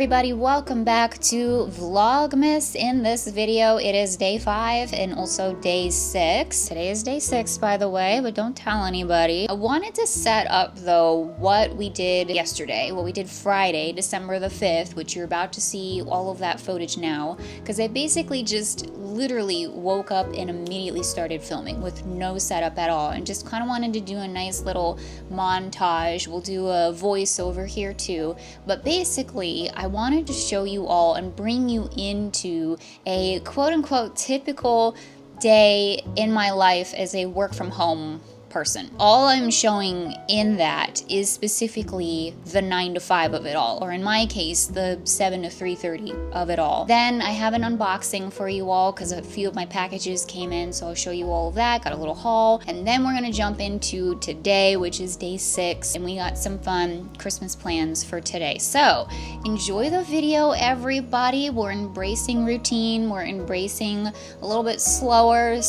everybody, welcome back to Vlogmas. In this video, it is day 5 and also day 6. Today is day 6, by the way, but don't tell anybody. I wanted to set up, though, what we did yesterday, what we did Friday, December the 5th, which you're about to see all of that footage now, because I basically just literally woke up and immediately started filming with no setup at all, and just kind of wanted to do a nice little montage. We'll do a voiceover here too, but basically I wanted to show you all and bring you into a quote-unquote typical day in my life as a work from home person. All I'm showing in that is specifically the 9 to 5 of it all, or in my case, the 7 to 3:30 of it all. Then I have an unboxing for you all because a few of my packages came in, so I'll show you all of that. Got a little haul, and then we're gonna jump into today, which is day 6, and we got some fun Christmas plans for today. So enjoy the video, everybody. We're embracing routine. We're embracing a little bit slower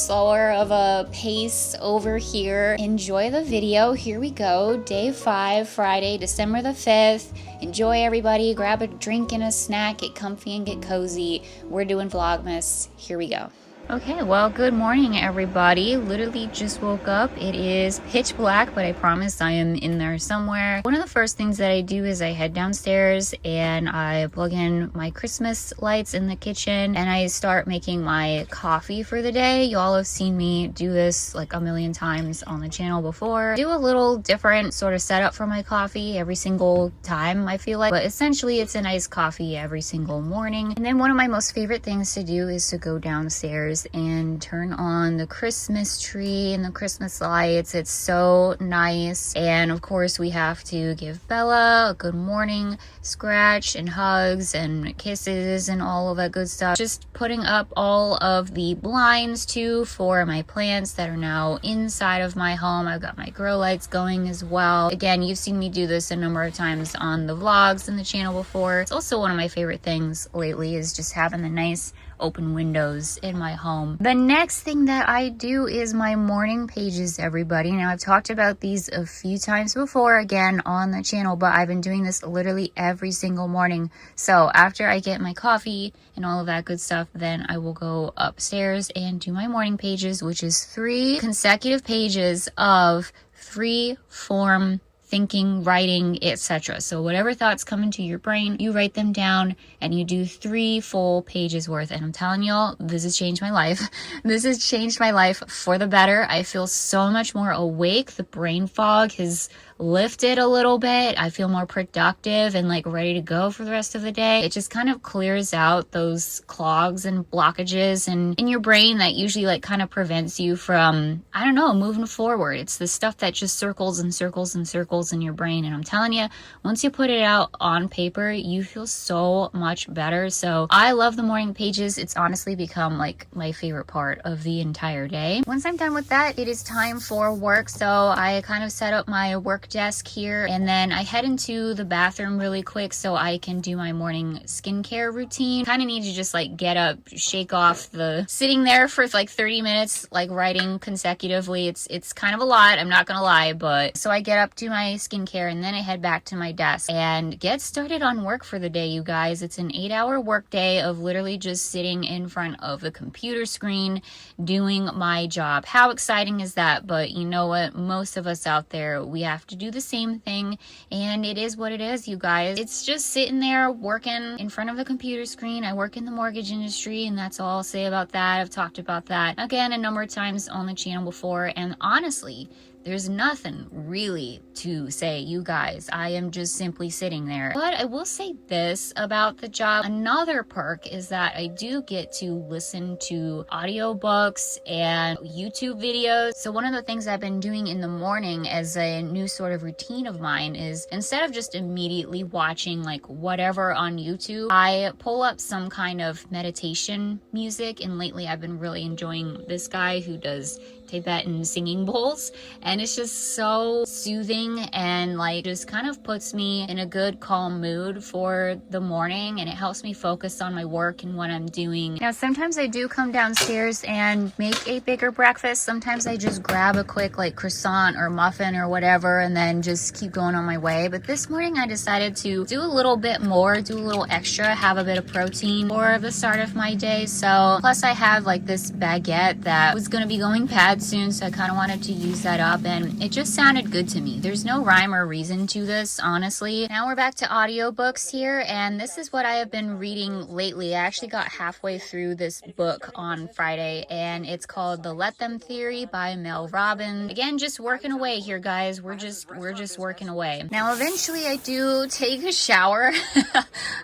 of a pace over here. Enjoy the video. Here we go. Day 5, Friday, December the 5th. Enjoy, everybody. Grab a drink and a snack. Get comfy and get cozy. We're doing Vlogmas. Here we go. Okay, well, good morning, everybody. Literally just woke up. It is pitch black, but I promise I am in there somewhere. One of the first things that I do is I head downstairs and I plug in my Christmas lights in the kitchen and I start making my coffee for the day. Y'all have seen me do this like a million times on the channel before. Do a little different sort of setup for my coffee every single time, I feel like, but essentially it's a nice coffee every single morning. And then one of my most favorite things to do is to go downstairs and turn on the Christmas tree and the Christmas lights. It's so nice. And of course we have to give Bella a good morning scratch and hugs and kisses and all of that good stuff. Just putting up all of the blinds too for my plants that are now inside of my home. I've got my grow lights going as well. Again, you've seen me do this a number of times on the vlogs and the channel before. It's also one of my favorite things lately is just having the nice open windows in my home. The next thing that I do is my morning pages, everybody. Now, I've talked about these a few times before, again, on the channel, but I've been doing this literally every single morning. So after I get my coffee and all of that good stuff, then I will go upstairs and do my morning pages, which is 3 consecutive pages of free form thinking, writing, etc. So whatever thoughts come into your brain, you write them down and you do 3 full pages worth. And I'm telling y'all, this has changed my life. This has changed my life for the better. I feel so much more awake. The brain fog has lifted a little bit. I feel more productive and like ready to go for the rest of the day. It just kind of clears out those clogs and blockages and in your brain that usually like kind of prevents you from, I don't know, moving forward. It's the stuff that just circles and circles and circles in your brain. And I'm telling you, once you put it out on paper, you feel so much better. So I love the morning pages. It's honestly become like my favorite part of the entire day. Once I'm done with that, it is time for work. So I kind of set up my work desk here and then I head into the bathroom really quick so I can do my morning skincare routine. Kind of need to just like get up, shake off the sitting there for like 30 minutes like writing consecutively. It's kind of a lot, I'm not gonna lie, but so I get up, do my skincare, and then I head back to my desk and get started on work for the day, you guys. It's an 8-hour work day of literally just sitting in front of the computer screen doing my job. How exciting is that? But you know what, most of us out there, we have to do the same thing, and it is what it is, you guys. It's just sitting there working in front of the computer screen. I work in the mortgage industry, and that's all I'll say about that. I've talked about that again a number of times on the channel before, and honestly, there's nothing really to say, you guys. I am just simply sitting there. But I will say this about the job. Another perk is that I do get to listen to audiobooks and YouTube videos. So one of the things I've been doing in the morning as a new sort of routine of mine is instead of just immediately watching like whatever on YouTube, I pull up some kind of meditation music. And lately I've been really enjoying this guy who does Tibetan singing bowls, and it's just so soothing and like just kind of puts me in a good calm mood for the morning, and it helps me focus on my work and what I'm doing. Now sometimes I do come downstairs and make a bigger breakfast. Sometimes I just grab a quick like croissant or muffin or whatever and then just keep going on my way. But this morning I decided to do a little bit more, do a little extra, have a bit of protein for the start of my day. So plus I have like this baguette that was going to be going bad soon, so I kind of wanted to use that up, and it just sounded good to me. There's no rhyme or reason to this, honestly. Now we're back to audiobooks here, and this is what I have been reading lately. I actually got halfway through this book on Friday, and it's called The Let Them Theory by Mel Robbins. Again, just working away here, guys. We're just working away. Now eventually I do take a shower.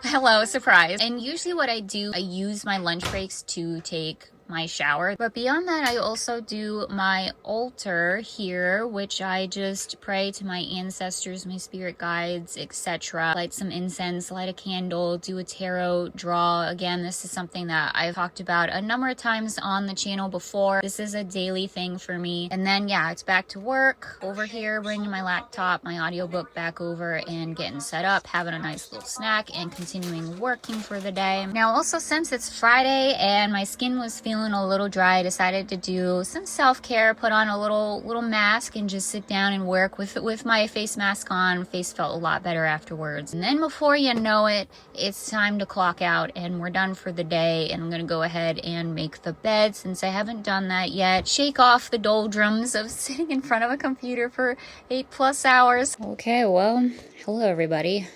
Hello, surprise. And usually what I do, I use my lunch breaks to take my shower, but beyond that I also do my altar here, which I just pray to my ancestors, my spirit guides, etc. Light some incense, light a candle, do a tarot draw. Again, this is something that I've talked about a number of times on the channel before. This is a daily thing for me. And then yeah, it's back to work over here, bringing my laptop, my audiobook back over and getting set up, having a nice little snack and continuing working for the day. Now also, since it's Friday and my skin was feeling a little dry, I decided to do some self-care, put on a little mask and just sit down and work with my face mask on. Face felt a lot better afterwards. And then before you know it, it's time to clock out and we're done for the day, and I'm gonna go ahead and make the bed since I haven't done that yet. Shake off the doldrums of sitting in front of a computer for 8+ hours. Okay, well, hello everybody.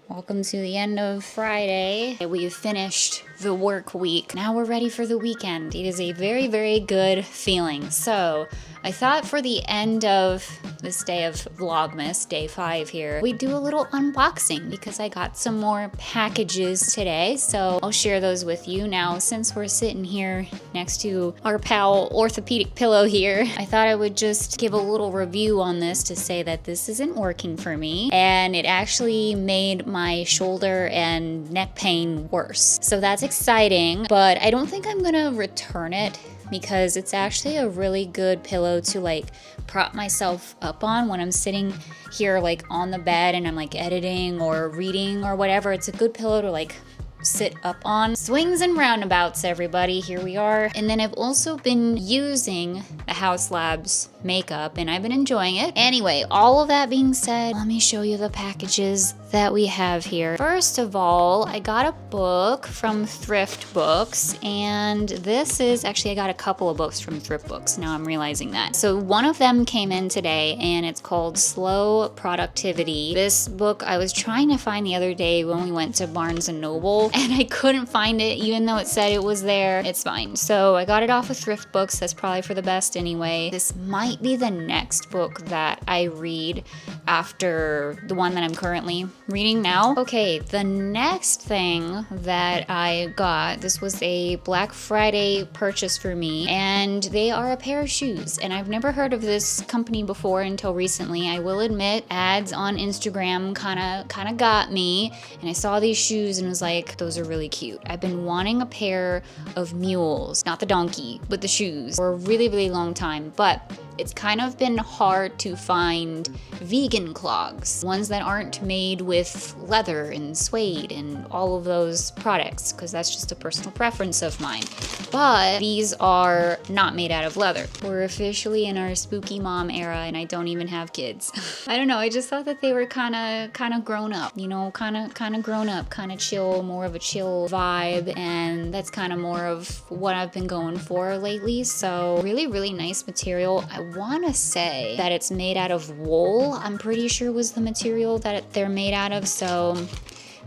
Welcome to the end of Friday. We've finished the work week. Now we're ready for the weekend. It is a very, very good feeling. So I thought for the end of this day of Vlogmas, day 5 here, we'd do a little unboxing because I got some more packages today. So I'll share those with you. Now, since we're sitting here next to our pal orthopedic pillow here, I thought I would just give a little review on this to say that this isn't working for me, and it actually made my shoulder and neck pain worse. So that's exciting, but I don't think I'm gonna return it because it's actually a really good pillow to like prop myself up on when I'm sitting here like on the bed and I'm like editing or reading or whatever. It's a good pillow to like sit up on. Swings and roundabouts, everybody. Here we are. And then I've also been using the House Labs makeup and I've been enjoying it. Anyway, all of that being said, let me show you the packages that we have here. First of all, I got a book from Thrift Books, and this is actually, I got a couple of books from Thrift Books. Now I'm realizing that. So one of them came in today and it's called Slow Productivity. This book I was trying to find the other day when we went to Barnes and Noble, and I couldn't find it even though it said it was there. It's fine. So I got it off of Thrift Books. That's probably for the best anyway. This might be the next book that I read after the one that I'm currently reading now. Okay, the next thing that I got, this was a Black Friday purchase for me, and they are a pair of shoes. And I've never heard of this company before until recently. I will admit, ads on Instagram kind of got me, and I saw these shoes and was like, those are really cute. I've been wanting a pair of mules, not the donkey, but the shoes, for a really, really long time, but it's kind of been hard to find vegan clogs, ones that aren't made with leather and suede and all of those products, because that's just a personal preference of mine. But these are not made out of leather. We're officially in our spooky mom era, and I don't even have kids. I don't know, I just thought that they were kind of grown up, you know, kind of grown up, kind of chill, more of a chill vibe, and that's kind of more of what I've been going for lately. So really, really nice material. I want to say that it's made out of wool. I'm pretty sure was the material that they're made out of, so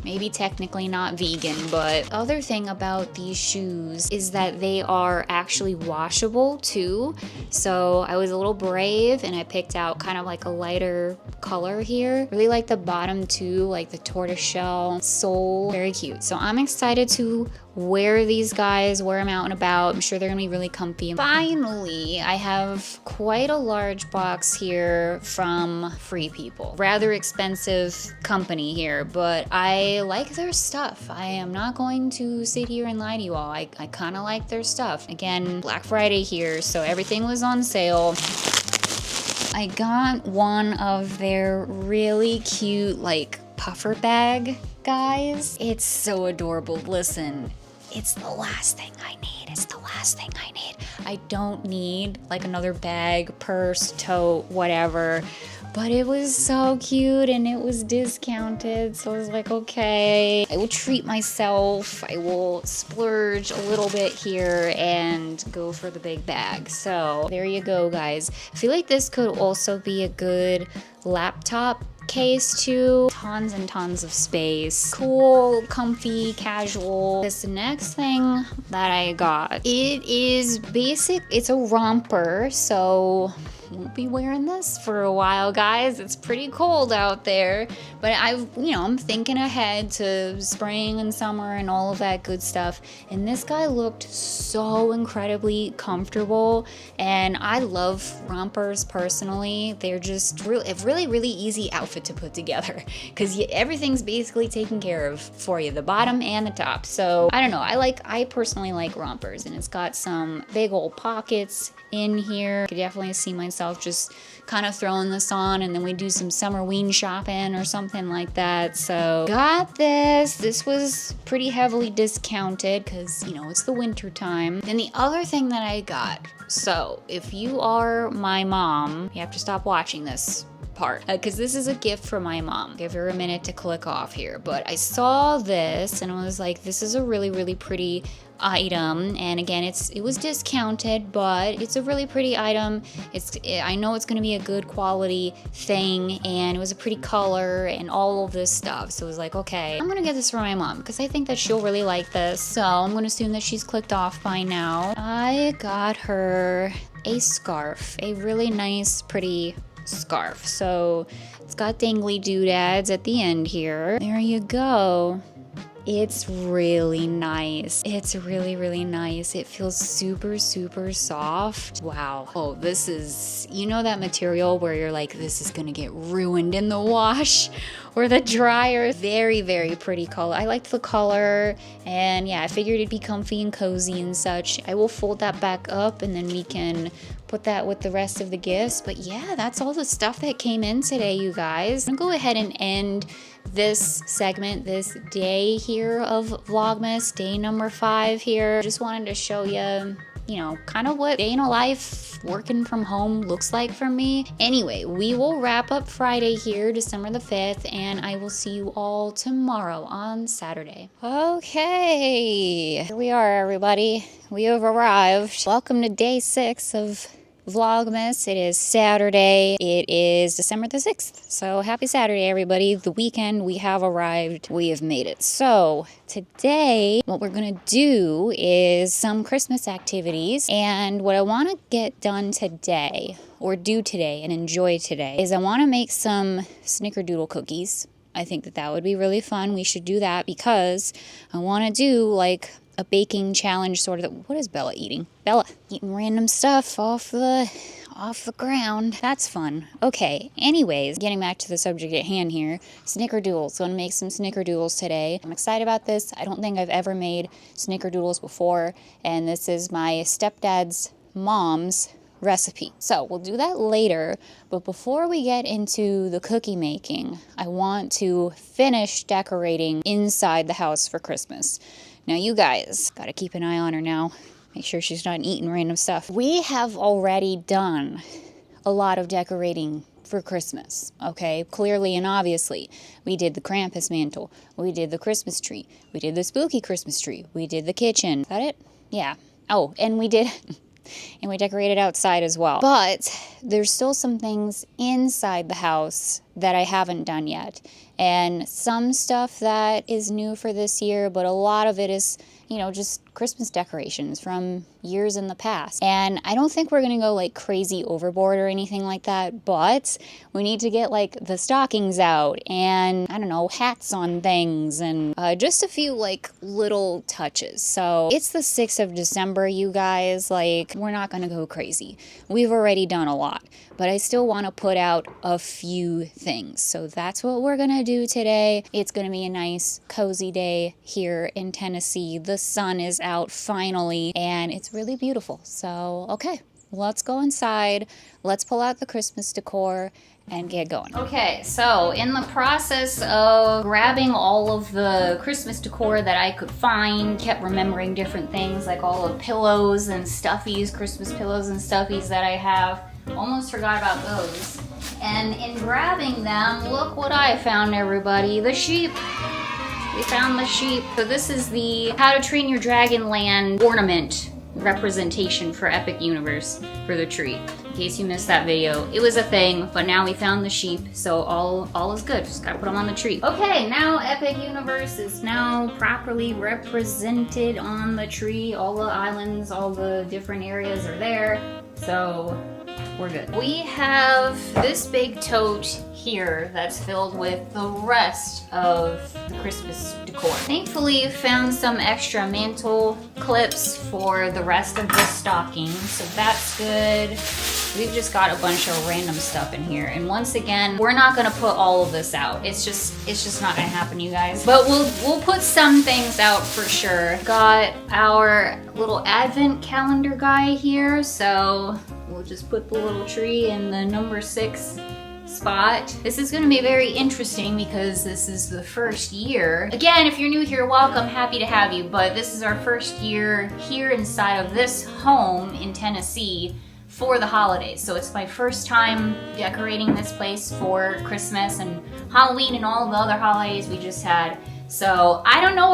maybe technically not vegan. But the other thing about these shoes is that they are actually washable too. So I was a little brave and I picked out kind of like a lighter color here. Really like the bottom too, like the tortoiseshell sole. Very cute. So I'm excited to wear these guys, wear them out and about. I'm sure they're gonna be really comfy. Finally, I have quite a large box here from Free People. Rather expensive company here, but I I like their stuff. I am not going to sit here and lie to you all. I kind of like their stuff. Again, Black Friday here, so everything was on sale. I got one of their really cute, like, puffer bag guys. It's so adorable. Listen, it's the last thing I need. It's the last thing I need. I don't need like another bag, purse, tote, whatever. But it was so cute and it was discounted. So I was like, okay, I will treat myself. I will splurge a little bit here and go for the big bag. So there you go, guys. I feel like this could also be a good laptop case too. Tons and tons of space. Cool, comfy, casual. This next thing that I got, it is basic. It's a romper, so won't be wearing this for a while, guys. It's pretty cold out there, but I'm thinking ahead to spring and summer and all of that good stuff. And this guy looked so incredibly comfortable, and I love rompers personally. They're just really easy outfit to put together because everything's basically taken care of for you, the bottom and the top. So I don't know. I personally like rompers, and it's got some big old pockets in here. I could definitely see myself just kind of throwing this on, and then we do some summerween shopping or something like that. So got this. This was pretty heavily discounted because it's the winter time. Then the other thing that I got, so if you are my mom, you have to stop watching this part because this is a gift from my mom. Give her a minute to click off here, but I saw this and I was like, this is a really pretty item, and again, it was discounted, but it's a really pretty item. I know it's going to be a good quality thing, and it was a pretty color and all of this stuff. So it was like, okay, I'm gonna get this for my mom because I think that she'll really like this. So I'm gonna assume that she's clicked off by now. I got her a scarf, a really nice, pretty scarf. So it's got dangly doodads at the end here. There you go. It's really nice. It's really nice. It feels super soft. Wow. Oh, this is, that material where you're like, this is gonna get ruined in the wash or the dryer. Very pretty color. I liked the color, and yeah, I figured it'd be comfy and cozy and such. I will fold that back up and then we can put that with the rest of the gifts. But yeah, that's all the stuff that came in today, you guys. I'm gonna go ahead and end this segment, this day here of Vlogmas, day number 5 here. Just wanted to show you, kind of what day in a life working from home looks like for me. Anyway, we will wrap up Friday here, December the 5th, and I will see you all tomorrow on Saturday. Okay, here we are, everybody. We have arrived. Welcome to day 6 of Vlogmas. It is Saturday. It is December the 6th. So happy Saturday, everybody. The weekend, we have arrived. We have made it. So today, what we're going to do is some Christmas activities. And what I want to get done today, or do today and enjoy today, is I want to make some snickerdoodle cookies. I think that would be really fun. We should do that because I want to do like a baking challenge sort of. What is Bella eating? Bella eating random stuff off the ground. That's fun. Okay, anyways, getting back to the subject at hand here, snickerdoodles. Gonna make some snickerdoodles today. I'm excited about this. I don't think I've ever made snickerdoodles before, and this is my stepdad's mom's recipe. So we'll do that later, but before we get into the cookie making, I want to finish decorating inside the house for Christmas. Now you guys gotta keep an eye on her now. Make sure she's not eating random stuff. We have already done a lot of decorating for Christmas, okay? Clearly and obviously. We did the Krampus mantle. We did the Christmas tree. We did the spooky Christmas tree. We did the kitchen. Is that it? Yeah. Oh, and we did... and we decorated outside as well. But there's still some things inside the house that I haven't done yet. And some stuff that is new for this year, but a lot of it is, just Christmas decorations from years in the past. And I don't think we're gonna go like crazy overboard or anything like that, but we need to get like the stockings out and I don't know, hats on things and just a few like little touches. So it's the 6th of December, you guys, like we're not gonna go crazy. We've already done a lot. but I still want to put out a few things. So that's what we're going to do today. It's going to be a nice cozy day here in Tennessee. The sun is out finally and it's really beautiful. So, okay, let's go inside. Let's pull out the Christmas decor and get going. Okay, so in the process of grabbing all of the Christmas decor that I could find, kept remembering different things like all the pillows and stuffies, Christmas pillows and stuffies that I have. Almost forgot about those. And in grabbing them, look what I found, everybody. The sheep. We found the sheep. So this is the How to Train Your Dragon Land ornament representation for Epic Universe for the tree. In case you missed that video, it was a thing, but now we found the sheep, so all is good. Just gotta put them on the tree. Okay, now Epic Universe is now properly represented on the tree. All the islands, all the different areas are there, so we're good. We have this big tote here that's filled with the rest of the Christmas decor. Thankfully, found some extra mantle clips for the rest of the stocking, so that's good. We've just got a bunch of random stuff in here, and once again, we're not gonna put all of this out. It's just not gonna happen, you guys. But we'll put some things out for sure. Got our little advent calendar guy here, so we'll just put the little tree in the number 6 spot. This is going to be very interesting because this is the first year. Again, if you're new here, welcome, happy to have you, but this is our first year here inside of this home in Tennessee for the holidays. So it's my first time decorating this place for Christmas and Halloween and all the other holidays we just had. So I don't know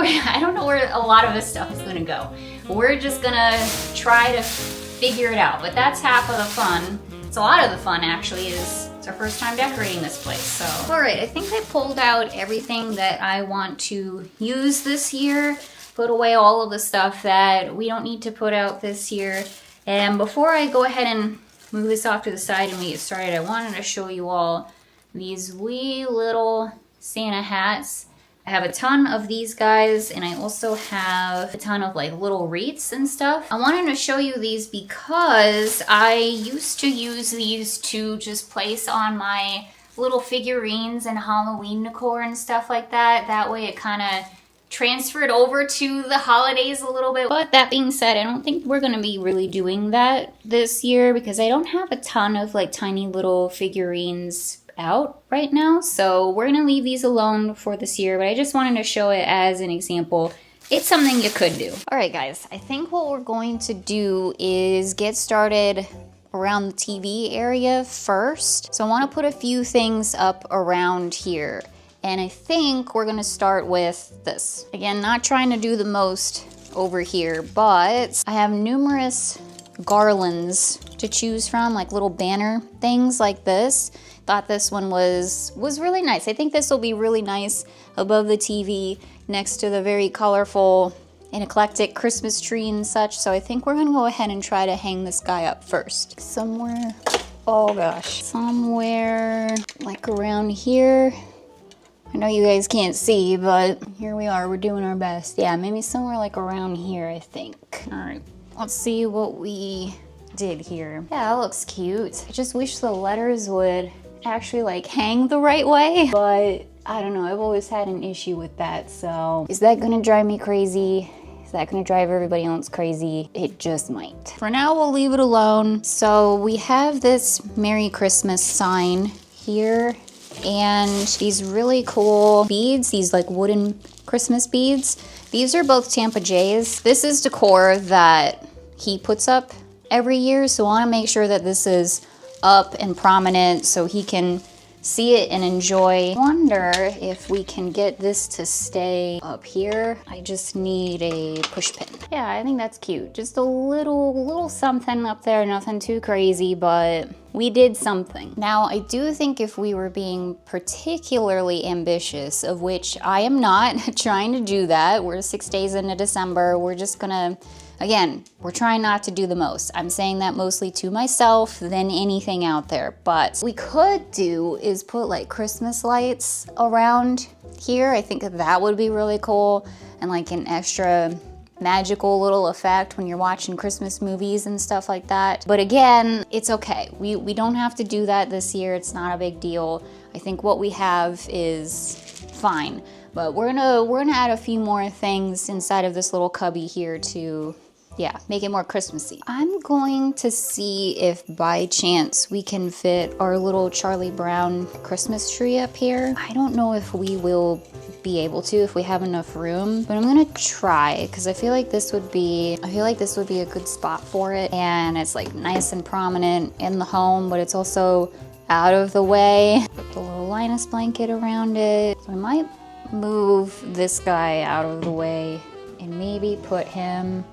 where a lot of this stuff is going to go. We're just going to try to figure it out, but that's half of the fun. It's a lot of the fun actually, it's our first time decorating this place. So all right, I think I pulled out everything that I want to use this year, put away all of the stuff that we don't need to put out this year. And before I go ahead and move this off to the side and we get started, I wanted to show you all these wee little Santa hats. I have a ton of these guys, and I also have a ton of like little wreaths and stuff. I wanted to show you these because I used to use these to just place on my little figurines and Halloween decor and stuff like that. That way it kind of transferred over to the holidays a little bit. But that being said, I don't think we're going to be really doing that this year because I don't have a ton of like tiny little figurines out right now, so we're gonna leave these alone for this year, but I just wanted to show it as an example. It's something you could do. All right, guys, I think what we're going to do is get started around the TV area first. So I want to put a few things up around here, and I think we're gonna start with this. Again, not trying to do the most over here, but I have numerous garlands to choose from, like little banner things like this. Thought this one was really nice. I think this will be really nice above the TV next to the very colorful and eclectic Christmas tree and such. So I think we're gonna go ahead and try to hang this guy up first. Somewhere, oh gosh, somewhere like around here. I know you guys can't see, but here we are, we're doing our best. Yeah, maybe somewhere like around here, I think. All right, let's see what we did here. Yeah, that looks cute. I just wish the letters would actually like hang the right way, but I don't know, I've always had an issue with that. So is that gonna drive me crazy? Is that gonna drive everybody else crazy? It just might. For now, we'll leave it alone. So we have this Merry Christmas sign here and these really cool beads, these like wooden Christmas beads. These are both Tampa Jay's. This is decor that he puts up every year, so I want to make sure that this is up and prominent so he can see it and enjoy. I wonder if we can get this to stay up here. I just need a push pin. Yeah, I think that's cute. Just a little something up there, nothing too crazy, but we did something. Now, I do think if we were being particularly ambitious, of which I am not trying to do that. We're 6 days into December. We're just gonna, again, we're trying not to do the most. I'm saying that mostly to myself than anything out there. But what we could do is put like Christmas lights around here. I think that would be really cool. And like an extra magical little effect when you're watching Christmas movies and stuff like that. But again, it's okay. We don't have to do that this year. It's not a big deal. I think what we have is fine. But we're gonna add a few more things inside of this little cubby here to, yeah, make it more Christmassy. I'm going to see if by chance we can fit our little Charlie Brown Christmas tree up here. I don't know if we will be able to, if we have enough room, but I'm gonna try, because I feel like this would be a good spot for it. And it's like nice and prominent in the home, but it's also out of the way. Put the little Linus blanket around it. So I might move this guy out of the way and maybe put him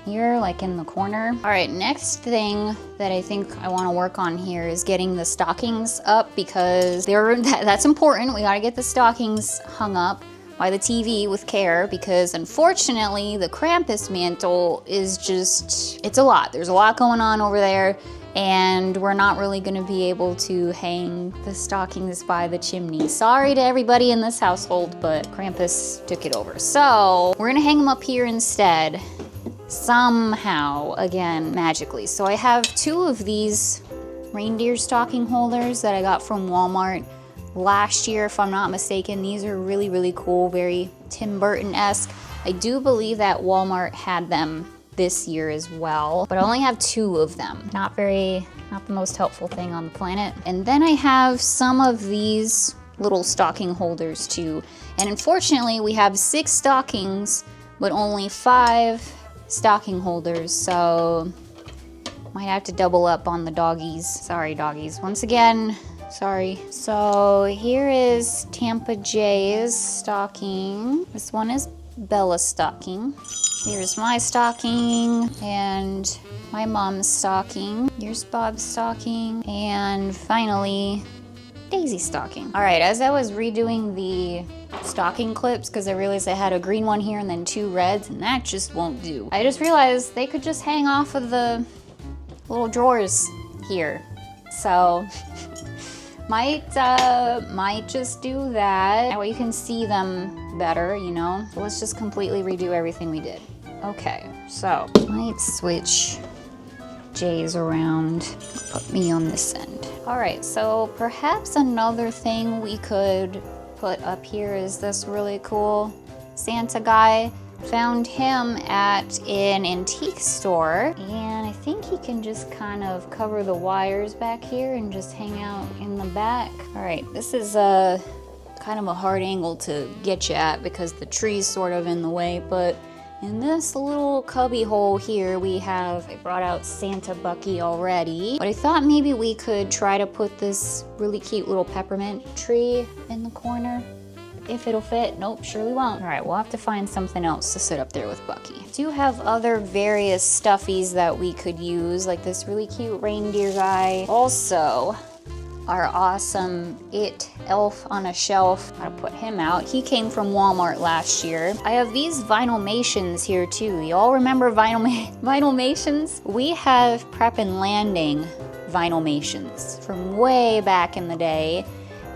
here, like in the corner. All right, next thing that I think I want to work on here is getting the stockings up, because that's important. We got to get the stockings hung up by the TV with care, because unfortunately the Krampus mantle is just, it's a lot. There's a lot going on over there, and we're not really gonna be able to hang the stockings by the chimney. Sorry to everybody in this household, but Krampus took it over. So we're gonna hang them up here instead, somehow, again, magically. So I have 2 of these reindeer stocking holders that I got from Walmart last year, if I'm not mistaken. These are really, really cool, very Tim Burton-esque. I do believe that Walmart had them this year as well, but I only have 2 of them. Not the most helpful thing on the planet. And then I have some of these little stocking holders too. And unfortunately, we have 6 stockings, but only 5 stocking holders. So might have to double up on the doggies. Sorry, doggies. Once again, sorry. So here is Tampa Jay's stocking. This one is Bella's stocking. Here's my stocking and my mom's stocking. Here's Bob's stocking. And finally, Daisy's stocking. All right, as I was redoing the stocking clips, because I realized I had a green one here and then 2 reds, and that just won't do. I just realized they could just hang off of the little drawers here. So might just do that. That way you can see them better, you know? So let's just completely redo everything we did. Okay, so might switch Jay's around, put me on this end. All right, so perhaps another thing we could put up here is this really cool Santa guy. Found him at an antique store, and I think he can just kind of cover the wires back here and just hang out in the back. All right, this is kind of a hard angle to get you at because the tree's sort of in the way, but in this little cubby hole here, I brought out Santa Bucky already, but I thought maybe we could try to put this really cute little peppermint tree in the corner. If it'll fit. Nope, surely won't. All right, we'll have to find something else to sit up there with Bucky. I do have other various stuffies that we could use, like this really cute reindeer guy. Also, our awesome elf on a shelf. Gotta put him out. He came from Walmart last year. I have these Vinylmations here too. Y'all remember Vinylmations? We have Prep and Landing Vinylmations from way back in the day.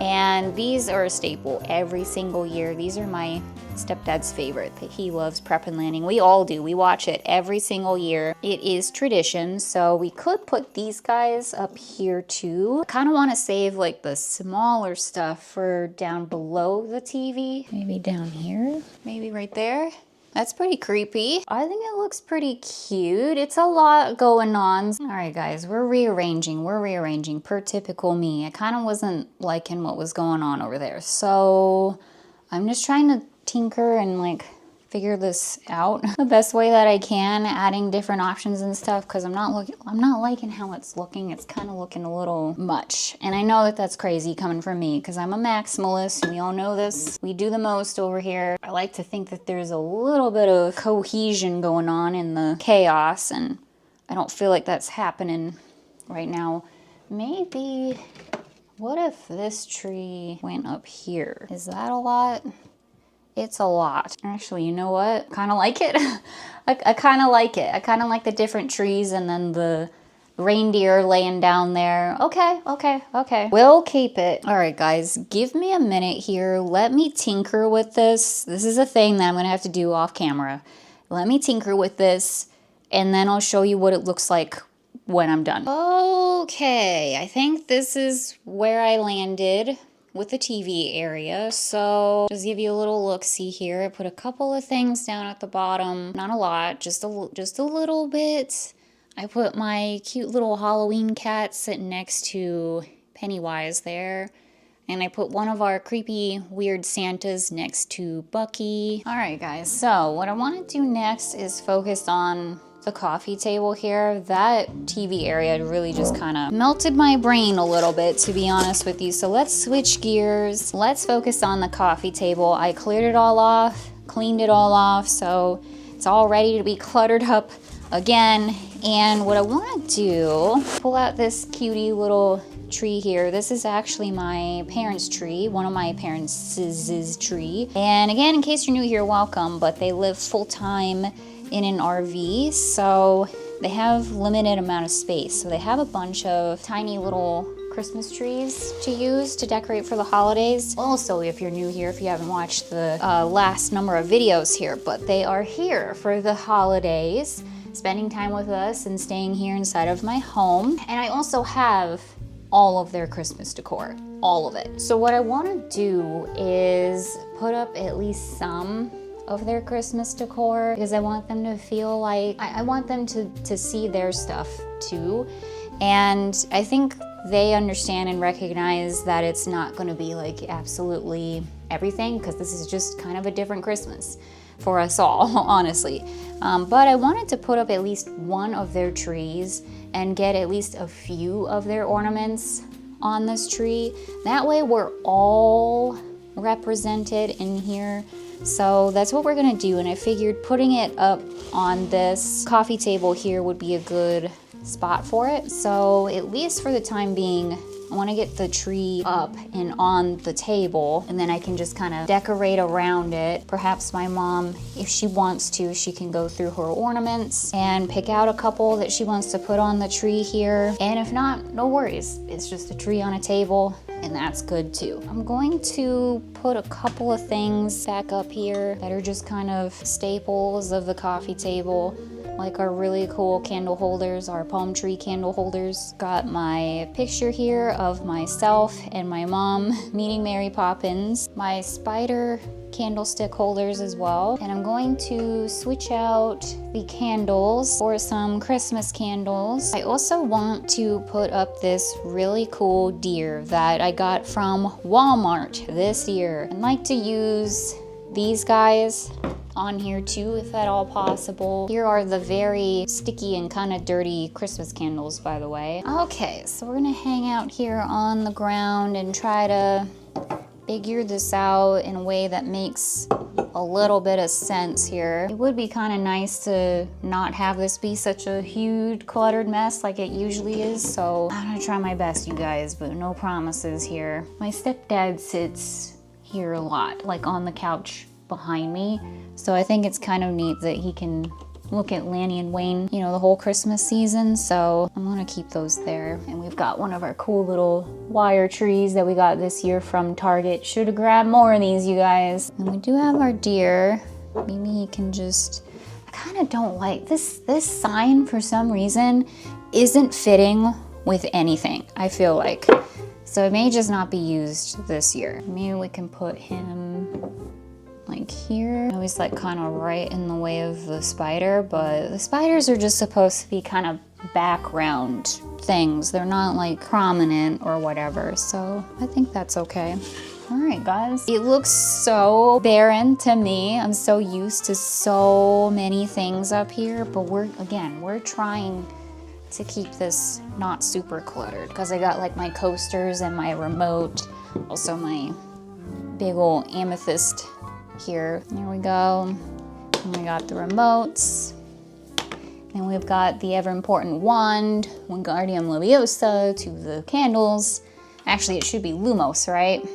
And these are a staple every single year. These are my stepdad's favorite. He loves Prep and Landing. We all do. We watch it every single year. It is tradition, so we could put these guys up here too. I kind of want to save like the smaller stuff for down below the TV. Maybe down here? Maybe right there? That's pretty creepy. I think it looks pretty cute. It's a lot going on. All right, guys, we're rearranging. Per typical me. I kind of wasn't liking what was going on over there. So I'm just trying to tinker and like figure this out the best way that I can, adding different options and stuff, because I'm not liking how it's looking. It's kind of looking a little much. And I know that that's crazy coming from me because I'm a maximalist and we all know this. We do the most over here. I like to think that there's a little bit of cohesion going on in the chaos, and I don't feel like that's happening right now. Maybe, what if this tree went up here? Is that a lot? It's a lot. Actually, you know what? Kind of like it. I kind of like it. I kind of like the different trees and then the reindeer laying down there. Okay. We'll keep it. All right, guys, give me a minute here. Let me tinker with this. This is a thing that I'm gonna have to do off camera. Let me tinker with this, and then I'll show you what it looks like when I'm done. Okay, I think this is where I landed with the TV area. So just give you a little look-see here. I put a couple of things down at the bottom. Not a lot, just a little bit. I put my cute little Halloween cat sitting next to Pennywise there. And I put one of our creepy, weird Santas next to Bucky. All right, guys, so what I want to do next is focus on the coffee table here. That TV area really just kind of melted my brain a little bit, to be honest with you. So let's switch gears. Let's focus on the coffee table. I cleared it all off, cleaned it all off, so it's all ready to be cluttered up again. And what I want to do, pull out this cutie little tree here. This is actually my parents' tree, one of my parents' tree. And again, in case you're new here, welcome, but they live full-time in an RV, so they have limited amount of space. So they have a bunch of tiny little Christmas trees to use to decorate for the holidays. Also, if you're new here, if you haven't watched the last number of videos here, but they are here for the holidays, spending time with us and staying here inside of my home. And I also have all of their Christmas decor, all of it. So what I want to do is put up at least some of their Christmas decor, because I want them to feel like, I want them to see their stuff too. And I think they understand and recognize that it's not going to be like absolutely everything, because this is just kind of a different Christmas for us all, honestly. But I wanted to put up at least one of their trees and get at least a few of their ornaments on this tree. That way we're all represented in here. So that's what we're gonna do, and I figured putting it up on this coffee table here would be a good spot for it. So at least for the time being, I want to get the tree up and on the table, and then I can just kind of decorate around it. Perhaps my mom, if she wants to, she can go through her ornaments and pick out a couple that she wants to put on the tree here. And if not, no worries. It's just a tree on a table, and that's good too. I'm going to put a couple of things back up here that are just kind of staples of the coffee table, like our really cool candle holders, our palm tree candle holders. Got my picture here of myself and my mom meeting Mary Poppins, my spider candlestick holders as well. And I'm going to switch out the candles for some Christmas candles. I also want to put up this really cool deer that I got from Walmart this year. I'd like to use these guys on here too, if at all possible. Here are the very sticky and kind of dirty Christmas candles, by the way. Okay, so we're gonna hang out here on the ground and try to figure this out in a way that makes a little bit of sense here. It would be kind of nice to not have this be such a huge cluttered mess like it usually is, so I'm gonna try my best, you guys, but no promises here. My stepdad sits here a lot, like on the couch behind me, so I think it's kind of neat that he can look at Lanny and Wayne, you know, the whole Christmas season, so I'm gonna keep those there. And we've got one of our cool little wire trees that we got this year from Target. Should have grabbed more of these, you guys. And we do have our deer. Maybe he can just, I kind of don't like this sign for some reason isn't fitting with anything, I feel like. So it may just not be used this year. Maybe we can put him like here. I always like kind of right in the way of the spider, but the spiders are just supposed to be kind of background things. They're not like prominent or whatever, so I think that's okay. All right, guys. It looks so barren to me. I'm so used to so many things up here, but we're trying to keep this not super cluttered, because I got like my coasters and my remote, also my big old amethyst here. There we go. And we got the remotes. And we've got the ever important wand, Wingardium Leviosa, to the candles. Actually, it should be Lumos, right?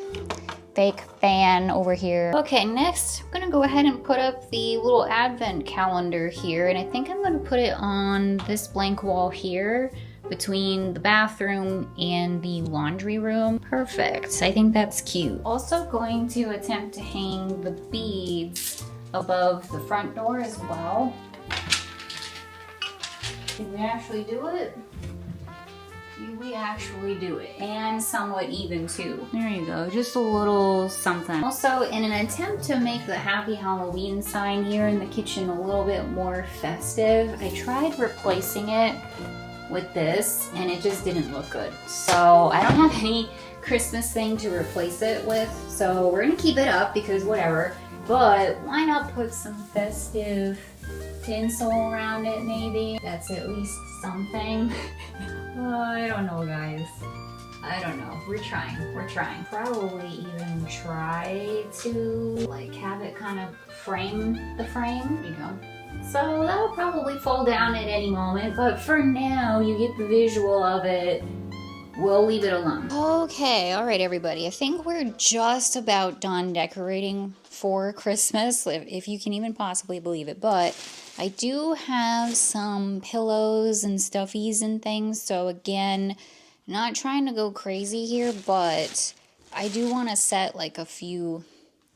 Fake fan over here. Okay, next, I'm gonna go ahead and put up the little advent calendar here, and I think I'm gonna put it on this blank wall here between the bathroom and the laundry room. Perfect, I think that's cute. Also going to attempt to hang the beads above the front door as well. Did we actually do it? We actually do it, and somewhat even too. There you go, just a little something. Also, in an attempt to make the Happy Halloween sign here in the kitchen a little bit more festive, I tried replacing it with this, and it just didn't look good. So I don't have any Christmas thing to replace it with, so we're gonna keep it up because whatever, but why not put some festive tinsel around it maybe? That's at least something. I don't know, guys. I don't know. We're trying. Probably even try to like have it kind of frame the frame. There you go. So that'll probably fall down at any moment, but for now you get the visual of it. We'll leave it alone. Okay, all right, everybody. I think we're just about done decorating for Christmas, if you can even possibly believe it. But I do have some pillows and stuffies and things. So again, not trying to go crazy here, but I do want to set like a few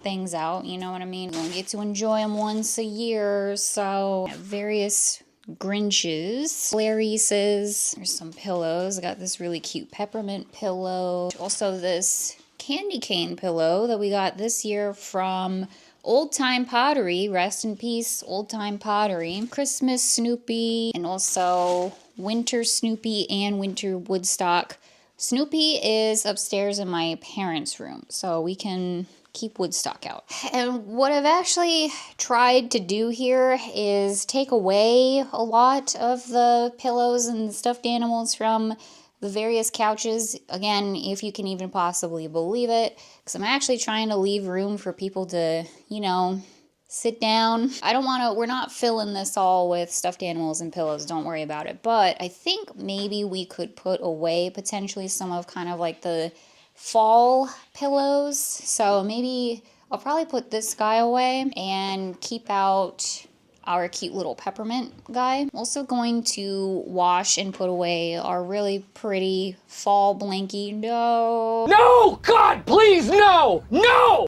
things out, you know what I mean? We don't get to enjoy them once a year, so various Grinches, Clarice's, there's some pillows. I got this really cute peppermint pillow. Also this candy cane pillow that we got this year from Old Time Pottery. Rest in peace, Old Time Pottery. Christmas Snoopy, and also Winter Snoopy and Winter Woodstock. Snoopy is upstairs in my parents' room, so we can keep Woodstock out. And what I've actually tried to do here is take away a lot of the pillows and stuffed animals from the various couches. Again, if you can even possibly believe it, because I'm actually trying to leave room for people to, you know, sit down. We're not filling this all with stuffed animals and pillows, don't worry about it. But I think maybe we could put away potentially some of kind of like the fall pillows. So maybe I'll probably put this guy away and keep out our cute little peppermint guy. I'm also going to wash and put away our really pretty fall blankie. No, God, please, no.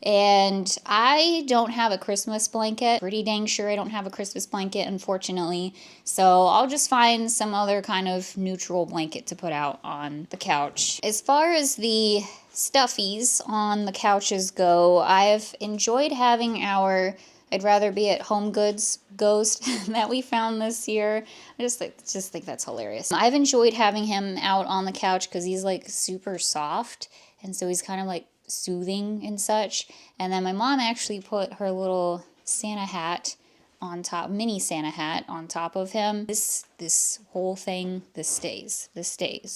And I don't have a Christmas blanket. Pretty dang sure I don't have a Christmas blanket, unfortunately. So I'll just find some other kind of neutral blanket to put out on the couch. As far as the stuffies on the couches go, I've enjoyed having our I'd rather be at Home Goods ghost that we found this year. I just think that's hilarious. I've enjoyed having him out on the couch because he's like super soft, and so he's kind of like soothing and such. And then my mom actually put her little Santa hat on top, mini Santa hat on top of him. This whole thing, this stays.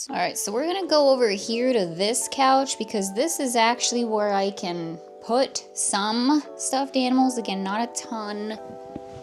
All right, so we're gonna go over here to this couch because this is actually where I can put some stuffed animals. Again, not a ton,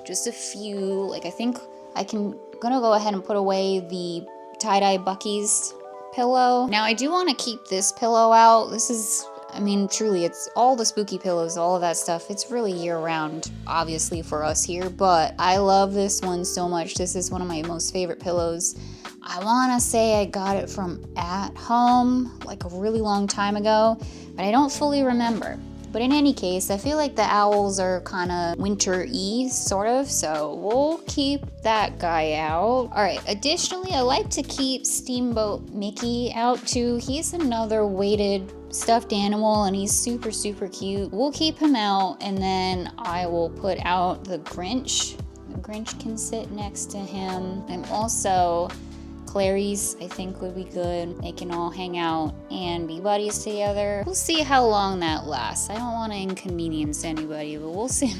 just a few. Like I think gonna go ahead and put away the tie-dye Bucky's pillow. Now I do want to keep this pillow out. This is, I mean, truly, it's all the spooky pillows, all of that stuff. It's really year-round, obviously, for us here, but I love this one so much. This is one of my most favorite pillows. I want to say I got it from At Home, like a really long time ago, but I don't fully remember. But in any case, I feel like the owls are kind of winter-y, sort of, so we'll keep that guy out. All right, additionally, I like to keep Steamboat Mickey out too. He's another weighted stuffed animal, and he's super, super cute. We'll keep him out, and then I will put out the Grinch. The Grinch can sit next to him. I'm also... Clarice, I think, would be good. They can all hang out and be buddies together. We'll see how long that lasts. I don't want to inconvenience anybody, but we'll see.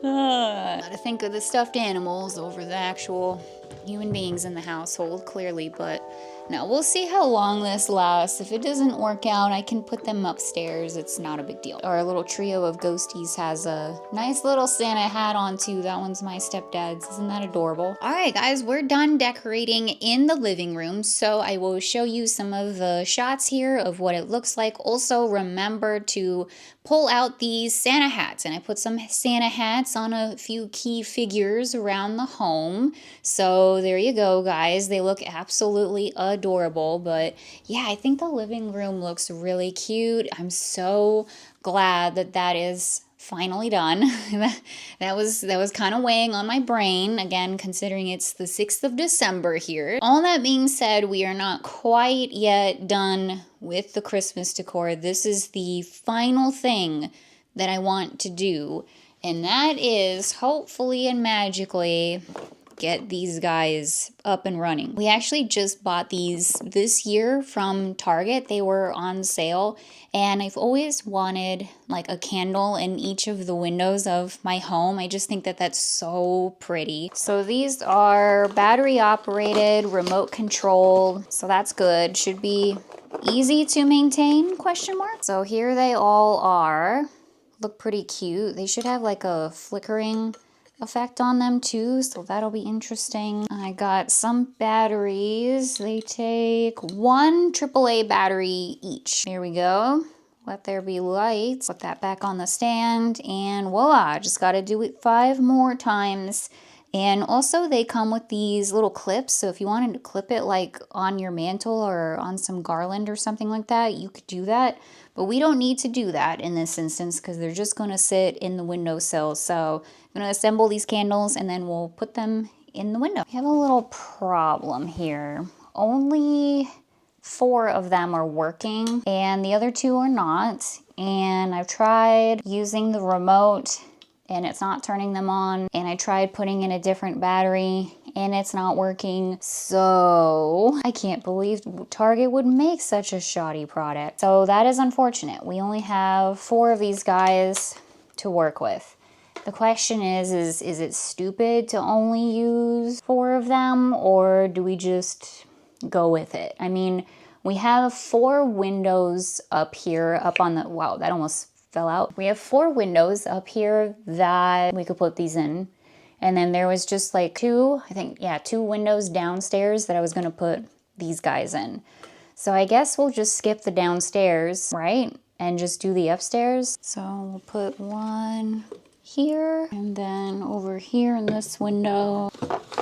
Gotta think of the stuffed animals over the actual human beings in the household, clearly, but no, we'll see how long this lasts. If it doesn't work out, I can put them upstairs. It's not a big deal. Our little trio of ghosties has a nice little Santa hat on too. That one's my stepdad's. Isn't that adorable? All right, guys, we're done decorating in the living room, so I will show you some of the shots here of what it looks like. Also, remember to pull out these Santa hats, and I put some Santa hats on a few key figures around the home. So there you go, guys. They look absolutely adorable, but yeah, I think the living room looks really cute. I'm so glad that that is finally done. that was kind of weighing on my brain, again, considering it's the 6th of December here. All that being said, we are not quite yet done with the Christmas decor. This is the final thing that I want to do, and that is hopefully and magically get these guys up and running. We actually just bought these this year from Target. They were on sale, and I've always wanted like a candle in each of the windows of my home. I just think that that's so pretty. So these are battery operated, remote controlled, so that's good. Should be easy to maintain, question mark. So here they all are. Look pretty cute. They should have like a flickering effect on them too, so that'll be interesting. I got some batteries. They take 1 AAA battery each. Here we go. Let there be lights. Put that back on the stand, and voila, just got to do it 5 more times. And also they come with these little clips, so if you wanted to clip it like on your mantle or on some garland or something like that, you could do that. But we don't need to do that in this instance because they're just going to sit in the windowsill. So I'm going to assemble these candles and then we'll put them in the window. We have a little problem here. Only 4 of them are working and the other 2 are not. And I've tried using the remote and it's not turning them on. And I tried putting in a different battery and it's not working. So I can't believe Target would make such a shoddy product. So that is unfortunate. We only have 4 of these guys to work with. The question is it stupid to only use 4 of them, or do we just go with it? I mean, we have 4 windows up here, up on the, wow, that almost fell out. We have 4 windows up here that we could put these in. And then there was just like 2, I think, yeah, 2 windows downstairs that I was gonna put these guys in. So I guess we'll just skip the downstairs, right? And just do the upstairs. So we'll put 1 here, and then over here in this window.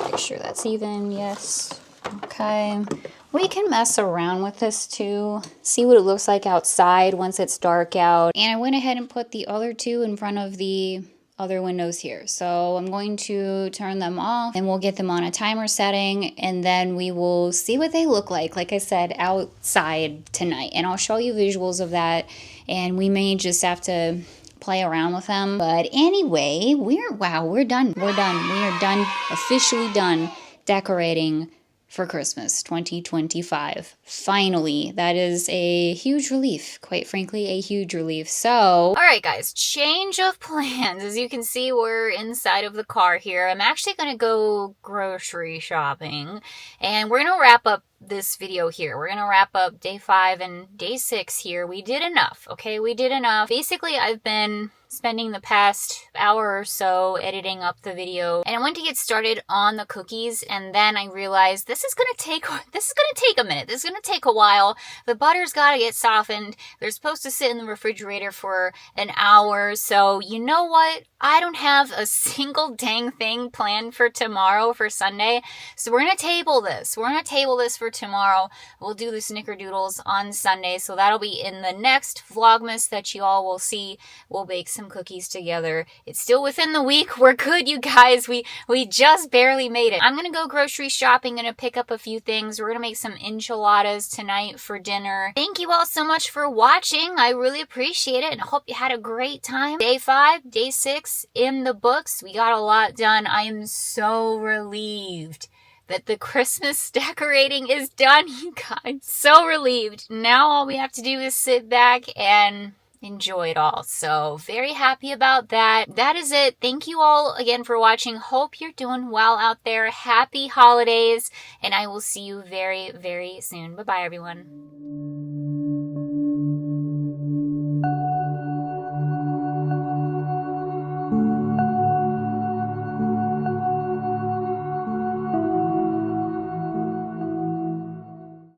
Make sure that's even, yes. Okay. We can mess around with this too, see what it looks like outside once it's dark out. And I went ahead and put the other 2 in front of the other windows here. So I'm going to turn them off and we'll get them on a timer setting, and then we will see what they look like I said, outside tonight. And I'll show you visuals of that, and we may just have to play around with them. But anyway, we're done. We are done, officially done decorating for Christmas 2025. Finally, that is a huge relief, quite frankly, a huge relief. So, all right guys, change of plans. As you can see, we're inside of the car here. I'm actually gonna go grocery shopping, and we're gonna wrap up this video here. We're gonna wrap up day 5 and day 6 here. We did enough, okay? We did enough. Basically, I've been spending the past hour or so editing up the video, and I went to get started on the cookies, and then I realized this is gonna take a minute. This is gonna take a while. The butter's gotta get softened. They're supposed to sit in the refrigerator for an hour. So you know what? I don't have a single dang thing planned for tomorrow, for Sunday. So we're gonna table this. We're gonna table this for tomorrow. We'll do the snickerdoodles on Sunday. So that'll be in the next Vlogmas that you all will see. We'll bake some cookies together. It's still within the week. We're good, you guys. We just barely made it. I'm gonna go grocery shopping, gonna pick up a few things. We're gonna make some enchiladas tonight for dinner. Thank you all so much for watching. I really appreciate it, and I hope you had a great time. Day 5, day 6 in the books. We got a lot done. I am so relieved that the Christmas decorating is done, you guys. So relieved. Now all we have to do is sit back and enjoy it all. So very happy about that. That is it. Thank you all again for watching. Hope you're doing well out there. Happy holidays, and I will see you very, very soon. Bye-bye, everyone.